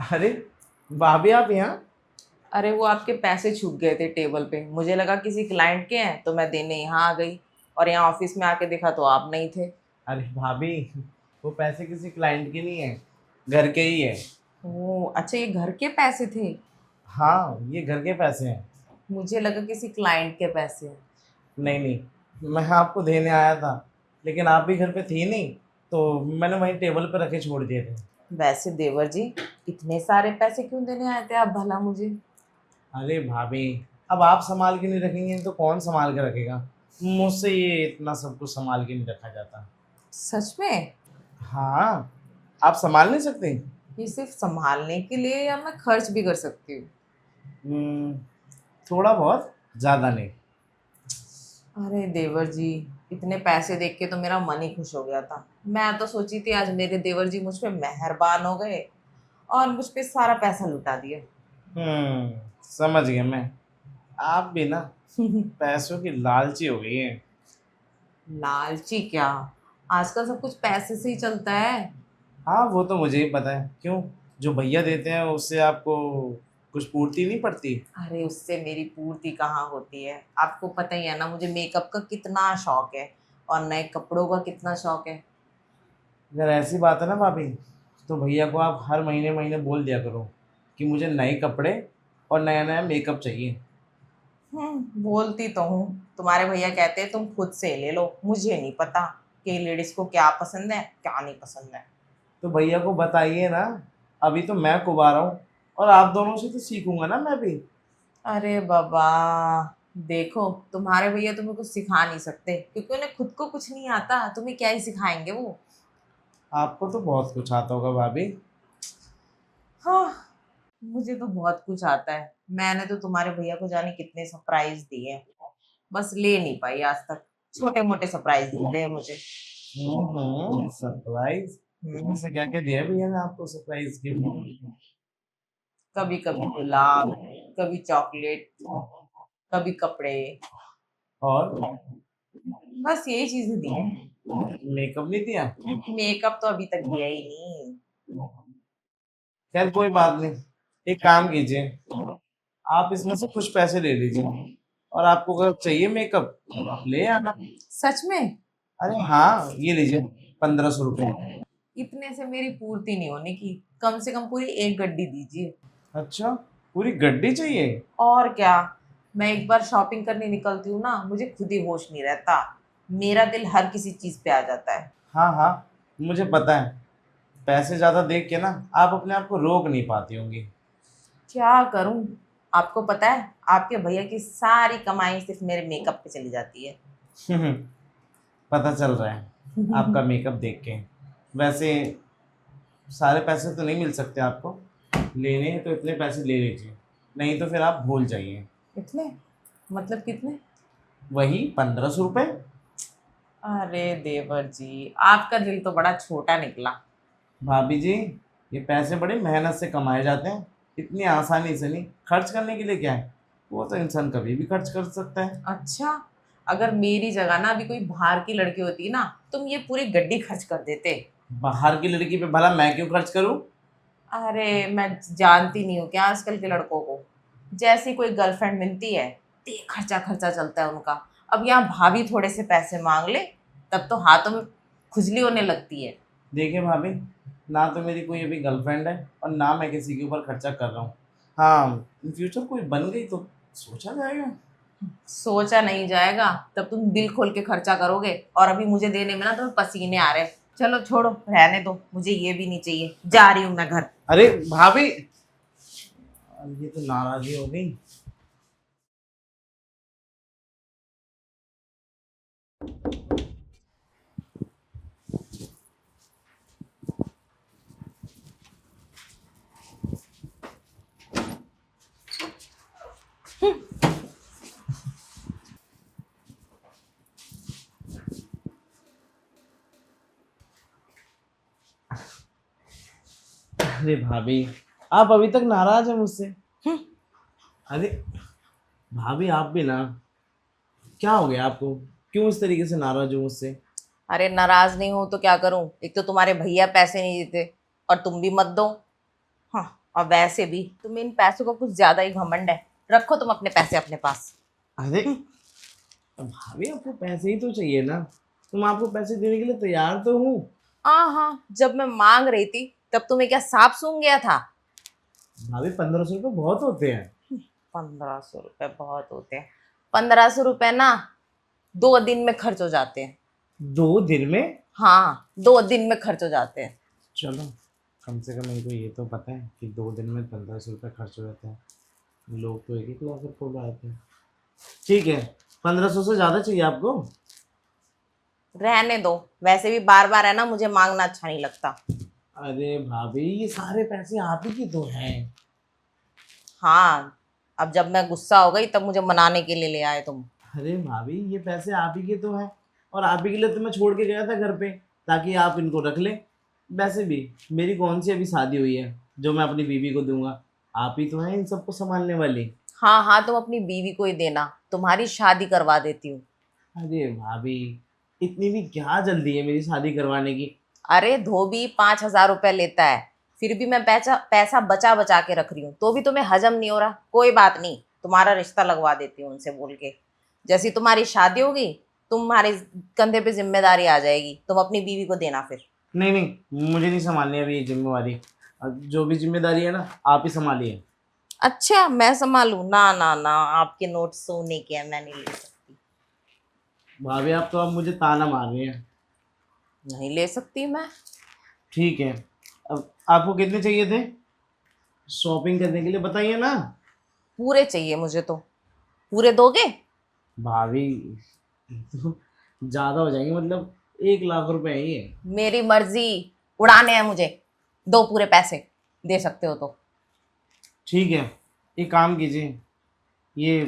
अरे भाभी आप यहाँ। अरे वो आपके पैसे छूट गए थे टेबल पे, मुझे लगा किसी क्लाइंट के हैं तो मैं देने यहाँ आ गई। और यहाँ ऑफिस में आके देखा तो आप नहीं थे। अरे भाभी, वो पैसे किसी क्लाइंट के नहीं है, घर के ही है। ओह अच्छा, ये घर के पैसे थे। हाँ, ये घर के पैसे हैं। मुझे लगा किसी क्लाइंट के पैसे हैं। नहीं नहीं, मैं आपको देने आया था, लेकिन आप भी घर पे थी नहीं, तो मैंने वहीं टेबल पे रखे छोड़ दिए थे। वैसे देवर जी, इतने सारे पैसे क्यों देने आए थे आप भला मुझे? अरे भाभी, अब आप संभाल के नहीं रखेंगे तो कौन संभाल के रखेगा। मुझसे ये इतना सब कुछ संभाल के नहीं रखा जाता। सच में? हाँ, आप संभाल नहीं सकते। ये सिर्फ संभालने के लिए या मैं खर्च भी कर सकती हूँ? हम्म, थोड़ा बहुत, ज़्यादा नहीं। अरे देवर जी, इतने पैसे देख के तो मेरा मन ही खुश हो गया था। मैं तो सोची थी आज मेरे देवर जी मुझ पे मेहरबान हो गए और मुझ पे सारा पैसा लुटा दिया। समझ गया मैं। आप भी ना पैसों की लालची हो गई है। लालची क्या? आजकल सब कुछ पैसे से ही चलता है। हाँ, वो तो मुझे ही पता है। क्यों, जो भैया देते हैं उससे आपको कुछ पूर्ति नहीं पड़ती। अरे उससे मेरी पूर्ति कहाँ होती है? आपको पता ही है ना, मुझे मेकअप का कितना शौक है और नए कपड़ों का कितना शौक है। अगर ऐसी बात है ना भाभी, तो भैया को आप हर महीने महीने बोल दिया करो कि मुझे नए कपड़े और नया नया मेकअप चाहिए। बोलती तो हूँ। तुम्हारे भैया कहते हैं तुम खुद से ले लो, मुझे नहीं पता कि लेडीज को क्या पसंद है क्या नहीं पसंद है। तो भैया को बताइए ना। अभी तो मैं कुंवारा हूँ, और आप दोनों से तो सीखूंगा ना मैं भी। अरे बाबा, देखो तुम्हारे भैया तुम्हें कुछ सिखा नहीं सकते क्योंकि उन्हें खुद को कुछ नहीं आता, तुम्हें क्या ही सिखाएंगे वो। आपको तो बहुत कुछ आता होगा भाभी। हाँ, मुझे तो बहुत कुछ आता है। मैंने तो तुम्हारे भैया को जाने कितने सरप्राइज दिए हैं, बस ले नहीं पाई आज तक। छोटे मोटे सरप्राइज दिए हैं मुझे। सरप्राइज। हम्म, इसमें से क्या क्या दिया भैया ने आपको सरप्राइज गिफ्ट? कभी कभी गुलाब, कभी चॉकलेट, कभी कपड़े। और बस यही चीजें दी हैं। मेकअप नहीं दिया? मेकअप तो अभी तक दिया ही नहीं। खैर कोई बात नहीं। एक काम कीजिए, आप इसमें से कुछ पैसे ले लीजिए, और आपको अगर चाहिए मेकअप ले आना। सच में? अरे हाँ, ये लीजिए, 1500 रुपये। इतने से मेरी पूर्ति नहीं होने की, कम से कम पूरी एक गड्डी दीजिए। अच्छा, पूरी गड्डी चाहिए? और क्या। मैं एक बार शॉपिंग करने निकलती हूँ ना, मुझे खुद ही होश नहीं रहता। मेरा दिल हर किसी चीज पे आ जाता है। हाँ हाँ, मुझे पता है। पैसे ज़्यादा देख के ना आप अपने आप को रोक नहीं पाती होंगी। क्या करूं? आपको पता है, आपके भैया की सारी कमाई सिर्फ मेरे मेकअप पे चली जाती है। पता चल रहा है आपका मेकअप देख के। वैसे सारे पैसे तो नहीं मिल सकते आपको। लेने हैं तो इतने पैसे ले लीजिए, नहीं तो फिर आप भूल जाइए। इतने? मतलब कितने? वही 1500 रुपये। अरे देवर जी, आपका दिल तो बड़ा छोटा निकला। भाभी जी, ये पैसे बड़े मेहनत से कमाए जाते हैं, इतनी आसानी से नहीं। खर्च करने के लिए क्या है, वो तो इंसान कभी भी खर्च कर सकता है। अच्छा, अगर मेरी जगह ना अभी कोई बाहर की लड़की होती ना, तुम ये पूरी गड्डी खर्च कर देते। बाहर की लड़की पे भला मैं क्यों खर्च करूं? अरे मैं जानती नहीं हूँ क्या आजकल के लड़कों को, जैसी कोई गर्लफ्रेंड मिलती है ते खर्चा खर्चा चलता है उनका। अब यहाँ भाभी थोड़े से पैसे मांग ले, तब तो हाथों में खुजली होने लगती है। देखिए भाभी, ना तो मेरी कोई अभी गर्लफ्रेंड है, और ना मैं किसी के ऊपर खर्चा कर रहा हूँ। हाँ, इन फ्यूचर कोई बन गई तो सोचा जाएगा। सोचा नहीं जाएगा, तब तुम दिल खोल के खर्चा करोगे और अभी मुझे देने में ना तुम्हें पसीने आ रहे हैं। चलो छोड़ो, रहने दो, मुझे ये भी नहीं चाहिए, जा रही हूँ मैं घर। अरे भाभी, ये तो नाराजगी हो गई। अरे भाभी, आप अभी तक नाराज हैं मुझसे। अरे भाभी, आप भी ना, क्या हो गया आपको? क्यों इस तरीके से नाराज हो मुझसे? अरे नाराज नहीं हूं तो क्या करूं, एक तो तुम्हारे भैया पैसे नहीं देते, और तुम भी मत दो। हाँ, और वैसे भी तुम्हें इन पैसों का कुछ ज्यादा ही घमंड है। रखो तुम अपने पैसे अपने पास। अरे अब भाभी आपको पैसे ही तो चाहिए ना, तुम आपको पैसे देने के लिए तैयार तो हूँ। हाँ हाँ, जब मैं मांग रही थी तब तुम्हें क्या सांप सूंघ गया था? भाभी 1500 रुपये बहुत होते हैं। 1500 रुपये बहुत होते हैं? 1500 रुपये ना 2 दिन में खर्च हो जाते हैं। 2 दिन में? हाँ, 2 दिन में खर्च हो जाते हैं। चलो, कम से कम मेरे को ये तो पता है कि 2 दिन में 1500 रुपये खर्च हो जाते हैं। लोग तो 1-1 लाख रुपये उड़ाते हैं। ठीक है, 1500 से ज़्यादा चाहिए आपको? रहने दो, वैसे भी बार बार है ना, मुझे मांगना अच्छा नहीं लगता। अरे भाभी ये सारे पैसे आप ही के तो हैं। हाँ, अब जब मैं गुस्सा हो गई तब मुझे मनाने के लिए ले आए तुम। अरे भाभी ये पैसे आप ही के तो हैं, और आप ही के लिए तो मैं छोड़ के गया था घर पे, ताकि आप इनको रख लें। वैसे भी मेरी कौन सी अभी शादी हुई है जो मैं अपनी बीवी को दूंगा? आप ही तो हैं इन सबको संभालने वाली। हाँ हाँ, तुम अपनी बीवी को ही देना, तुम्हारी शादी करवा देती हूँ। अरे भाभी इतनी भी क्या जल्दी है मेरी शादी करवाने की? अरे धोबी 5,000 रुपये लेता है, फिर भी मैं पैसा पैसा बचा बचा के रख रही हूँ, तो भी तुम्हें हजम नहीं हो रहा। कोई बात नहीं, तुम्हारा रिश्ता लगवा देती हूँ उनसे बोल के। जैसी तुम्हारी शादी होगी तुम्हारे कंधे पे जिम्मेदारी आ जाएगी, तुम अपनी बीवी को देना फिर। नहीं नहीं, मुझे नहीं संभालनी अभी ये जिम्मेवारी। जो भी जिम्मेदारी है ना आप ही संभालिए। अच्छा, मैं संभालूं? ना ना ना, आपके नोट सोने के हैं, मैं नहीं ले सकती। भाभी आप तो अब मुझे ताना मार रही हैं। नहीं ले सकती मैं। ठीक है, अब आपको कितने चाहिए थे शॉपिंग करने के लिए, बताइए ना। पूरे चाहिए मुझे तो। पूरे दोगे? भाभी तो ज़्यादा हो जाएंगे, मतलब 1 लाख रुपए है ये। मेरी मर्जी, उड़ाने हैं मुझे। दो पूरे पैसे, दे सकते हो तो। ठीक है, एक काम कीजिए, ये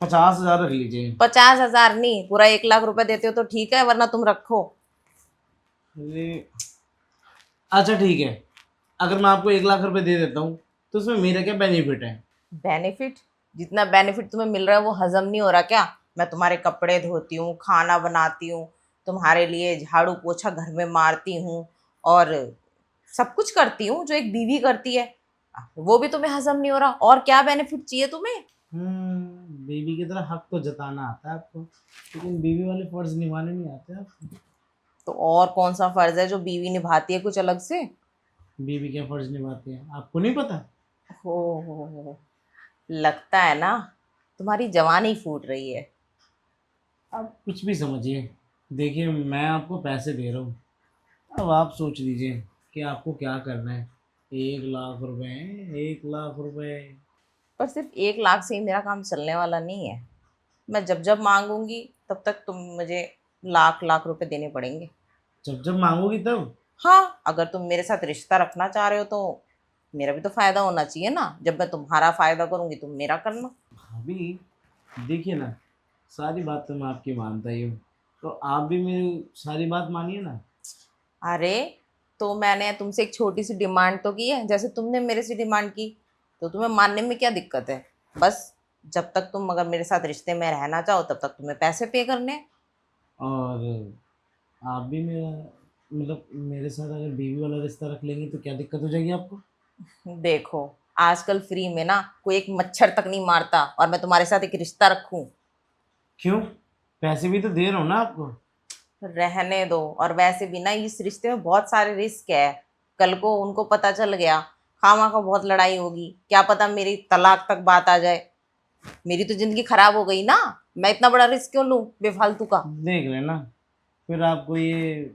50,000 रख लीजिए। 50,000 नहीं, पूरा 1 लाख रुपए देते हो तो ठीक है, वरना तुम रखो। अरे अच्छा ठीक है, अगर मैं आपको 1 लाख रुपए दे देता हूँ तो उसमें मेरा क्या बेनिफिट है? बेनिफिट? जितना बेनिफिट तुम्हें मिल रहा है वो हजम नहीं हो रहा क्या? मैं तुम्हारे कपड़े धोती हूँ, खाना बनाती हूँ, तुम्हारे लिए झाड़ू पोछा घर में मारती हूँ, और सब कुछ करती हूँ जो एक बीवी करती है। वो भी तुम्हें हजम नहीं हो रहा, और क्या बेनिफिट चाहिए तुम्हें? बीवी की तरह हक तो जताना आता है आपको, लेकिन बीवी वाले फर्ज निभाने नहीं आते आपको। तो और कौन सा फर्ज है जो बीवी निभाती है कुछ अलग से? बीवी क्या फर्ज निभाती है आपको नहीं पता? हो, लगता है ना तुम्हारी जवानी फूट रही है। आप कुछ भी समझिए, देखिए मैं आपको पैसे दे रहा हूँ, अब आप सोच लीजिए कि आपको क्या करना है। 1 लाख रुपए हैं, 1 लाख रुपए। पर सिर्फ 1 लाख से ही मेरा काम चलने वाला नहीं है। मैं जब जब मांगूंगी तब तक तुम मुझे लाख लाख रुपए देने पड़ेंगे। जब जब मांगोगी तब? हाँ, अगर तुम मेरे साथ रिश्ता रखना चाह रहे हो तो मेरा भी तो फायदा होना चाहिए ना। जब मैं तुम्हारा फायदा करूंगी तुम मेरा करना। भाभी देखिए ना, सारी बात तो मैं आपकी मानता ही हूँ, तो आप भी मेरी सारी बात मानिए ना। अरे, तो मैंने तुमसे एक छोटी सी डिमांड तो की है, जैसे तुमने मेरे से डिमांड की, तो तुम्हें मानने में क्या दिक्कत है? बस जब तक तुम अगर मेरे साथ रिश्ते में रहना चाहो तब तक तुम्हें पैसे पे करने हैं। और आप भी मेरा, मतलब मेरे साथ अगर बीवी वाला रिश्ता रख लेंगी तो क्या दिक्कत हो जाएगी आपको? देखो, आजकल फ्री में ना कोई एक मच्छर तक नहीं मारता, और मैं तुम्हारे साथ एक रिश्ता रखूं? क्यों? पैसे भी तो दे रहा हूँ ना आपको। रहने दो, और वैसे भी ना इस रिश्ते में बहुत सारे रिस्क है। कल को उनको पता चल गया, खामा का बहुत लड़ाई होगी, क्या पता मेरी तलाक तक बात आ जाए। मेरी तो जिंदगी खराब हो गई ना। मैं इतना बड़ा रिस्क क्यों लूं बेफालतू का? देख लेना, फिर आपको ये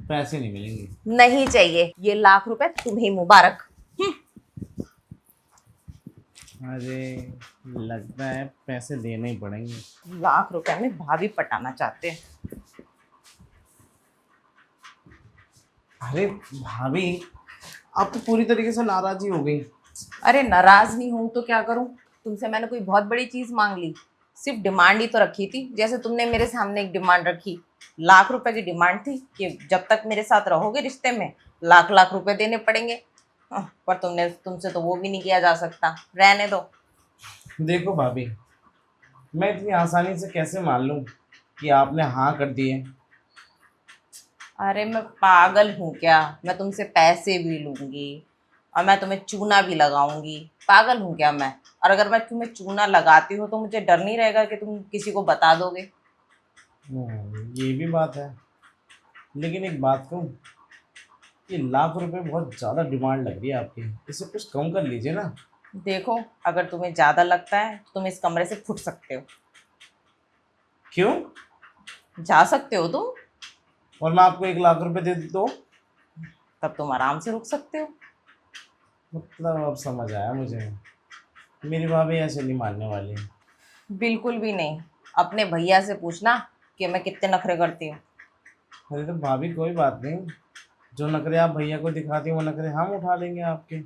पैसे नहीं मिलेंगे। नहीं चाहिए, ये लाख रुपए तुम्हें मुबारक। अरे लगता है पैसे देने ही पड़ेंगे। लाख रुपए में भाभी पटाना चाहते हैं। अरे भाभी आप तो पूरी तरीके से नाराज ही हो गई। अरे नाराज नहीं हूं तो क्या करूं? तुमसे मैंने कोई बहुत बड़ी चीज मांग ली? सिर्फ डिमांड ही तो रखी थी, जैसे तुमने मेरे सामने एक डिमांड रखी। लाख रुपए की डिमांड थी कि जब तक मेरे साथ रहोगे रिश्ते में लाख लाख रुपए देने पड़ेंगे। पर तुमसे तो वो भी नहीं किया जा सकता। रहने दो। देखो भाभी, मैं इतनी आसानी से कैसे मान लूँ कि आपने हाँ कर दी है? अरे मैं पागल हूँ क्या? मैं तुमसे पैसे भी लूंगी और मैं तुम्हें चूना भी लगाऊंगी। पागल हूँ क्या मैं? और अगर मैं तुम्हें चूना लगाती हूँ तो मुझे डर नहीं रहेगा कि तुम किसी को बता दोगे? ये भी बात है। लेकिन एक बात कहूँ, ये लाख रुपए बहुत ज़्यादा डिमांड लग रही है आपकी, इसे कुछ कम कर लीजिए ना। देखो, अगर तुम्हें ज़्यादा लगता है तो तुम इस कमरे से फुट सकते हो। क्यों? जा सकते हो तुम। और मैं आपको 1 लाख रुपए दे दूँ तो? तब तुम आराम से रुक सकते हो। मतलब अब समझ आया मुझे, मेरी भाभी ऐसे नहीं मानने वाली। बिल्कुल भी नहीं। अपने भैया से पूछना कि मैं कितने नखरे करती हूँ। अरे तो भाभी कोई बात नहीं, जो नखरे आप भैया को दिखाती हैं वो नखरे हम उठा लेंगे आपके।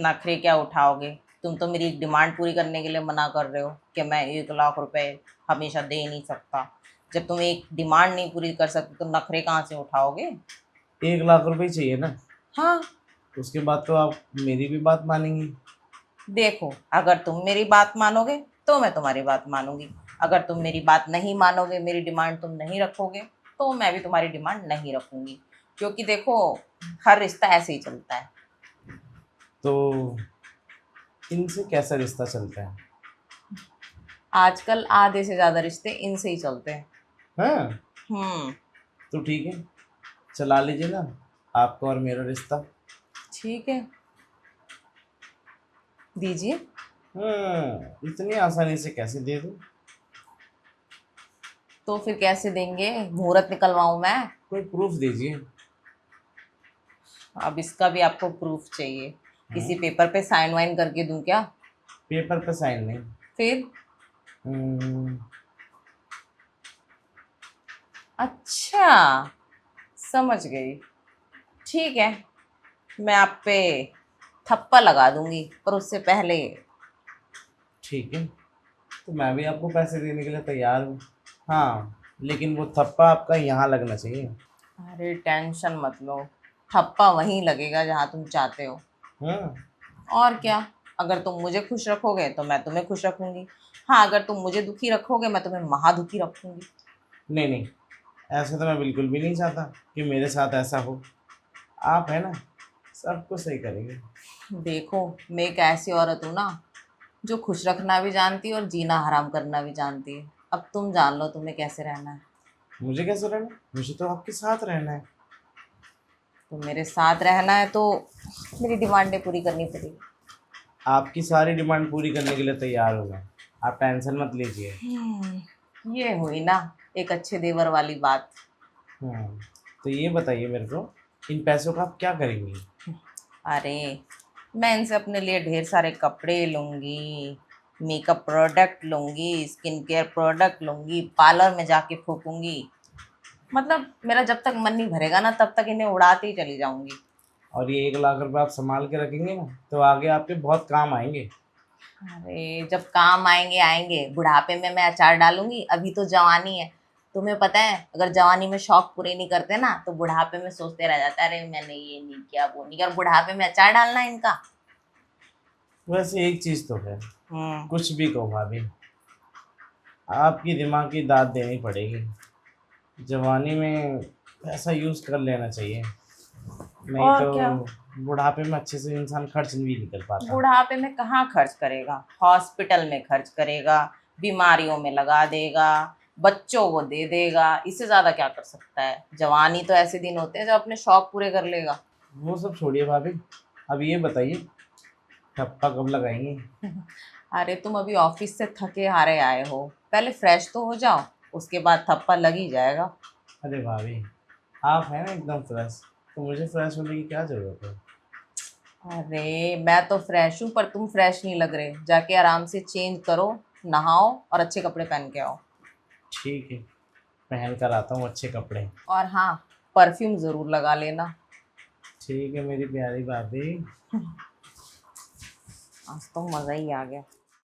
नखरे क्या उठाओगे? तुम तो मेरी डिमांड पूरी करने के लिए मना कर रहे हो कि मैं 1 लाख रुपए हमेशा दे नहीं सकता। जब तुम एक डिमांड नहीं पूरी कर सकते तो नखरे कहाँ से उठाओगे? 1 लाख रुपए ही चाहिए ना? हाँ। उसके बाद तो आप मेरी भी बात मानेंगी। देखो, अगर तुम मेरी बात मानोगे तो मैं तुम्हारी बात मानूंगी। अगर तुम मेरी बात नहीं मानोगे, मेरी डिमांड तुम नहीं रखोगे, तो मैं भी तुम्हारी डिमांड नहीं रखूंगी। क्योंकि देखो, हर रिश्ता ऐसे ही चलता है। तो इनसे कैसा रिश्ता चलता है? आजकल आधे से ज़्यादा रिश्ते इनसे ही चलते हैं। हाँ, हम्म। तो ठीक है, चला लीजिए ना आपका और मेरा रिश्ता। ठीक है, दीजिए। इतनी आसानी से कैसे दे दूँ? तो फिर कैसे देंगे? मुहूर्त निकलवाऊं मैं? कोई प्रूफ दीजिए। अब इसका भी आपको प्रूफ चाहिए? किसी हम्म, पेपर पे साइन वाइन करके दूं क्या? पेपर पे साइन नहीं। फिर? हम्म, अच्छा, समझ गई। ठीक है, मैं आप पे थप्पा लगा दूंगी, पर उससे पहले। ठीक है, तो मैं भी आपको पैसे देने के लिए तैयार हूँ। हाँ, लेकिन वो थप्पा आपका यहाँ लगना चाहिए। अरे टेंशन मत लो, थप्पा वहीं लगेगा जहाँ तुम चाहते हो। हाँ। और क्या? अगर तुम मुझे खुश रखोगे तो मैं तुम्हें खुश रखूंगी। हाँ, अगर तुम मुझे दुखी रखोगे मैं तुम्हें महादुखी रखूंगी। नहीं नहीं, ऐसा तो मैं बिल्कुल भी नहीं चाहता कि मेरे साथ ऐसा हो। आप है ना, सब कुछ सही करेंगे। देखो, मैं एक ऐसी औरत हूँ ना, जो खुश रखना भी जानती है और जीना हराम करना भी जानती है। अब तुम जान लो तुम्हें कैसे रहना है। मुझे कैसे रहना है? मुझे तो आपके साथ रहना है। तो मेरे साथ रहना है तो मेरी डिमांडें पूरी करनी पड़ेगी। आपकी सारी डिमांड पूरी करने के लिए तैयार हूँ मैं, आप टेंशन मत लीजिए। ये हुई ना एक अच्छे देवर वाली बात। हम्म, तो ये बताइए मेरे को, इन पैसों का आप क्या करेंगी? अरे, मैं इनसे अपने लिए ढेर सारे कपड़े लूँगी, मेकअप प्रोडक्ट लूँगी, स्किन केयर प्रोडक्ट लूँगी, पार्लर में जाके फूकूँगी। मतलब मेरा जब तक मन नहीं भरेगा ना, तब तक इन्हें उड़ाती ही चली जाऊँगी। और ये 1 लाख रुपए आप संभाल के रखेंगे ना, तो आगे आपके बहुत काम आएंगे। अरे, जब काम आएंगे आएंगे, बुढ़ापे में मैं अचार डालूंगी, अभी तो जवानी है। तुम्हें पता है, अगर जवानी में शौक पूरे नहीं करते ना तो बुढ़ापे में सोचते रह जाता है, अरे मैंने ये नहीं किया, वो नहीं किया। और बुढ़ापे में अचार डालना है इनका। वैसे एक चीज़ तो है, हम्म। कुछ भी कहो भाभी, आपकी दिमाग की दाद देनी पड़ेगी। जवानी में पैसा यूज़ कर लेना चाहिए, नहीं और क्या? तो बुढ़ापे में अच्छे से इंसान खर्च भी नहीं कर पाता। बुढ़ापे में कहाँ खर्च करेगा? हॉस्पिटल में खर्च करेगा, बीमारियों में लगा देगा, बच्चों को दे देगा। इससे ज्यादा क्या कर सकता है? जवानी तो ऐसे दिन होते हैं जब अपने शौक पूरे कर लेगा। वो सब छोड़िए भाभी, अब ये बताइए, ठप्पा कब लगाएंगे? अरे, तुम अभी ऑफिस से थके हारे आए हो, पहले फ्रेश तो हो जाओ, उसके बाद थप्पा लग ही जाएगा। अरे भाभी, आप हैं ना एकदम फ्रेश, तो मुझे फ्रेश होने की क्या ज़रूरत है? अरे, मैं तो फ्रेश हूँ पर तुम फ्रेश नहीं लग रहे। जाके आराम से चेंज करो, नहाओ और अच्छे कपड़े पहन के आओ। ठीक है, पहन कर आता हूँ अच्छे कपड़े। और हाँ, परफ्यूम ज़रूर लगा लेना। ठीक है मेरी प्यारी भाभी। आज तो मज़ा ही आ गया।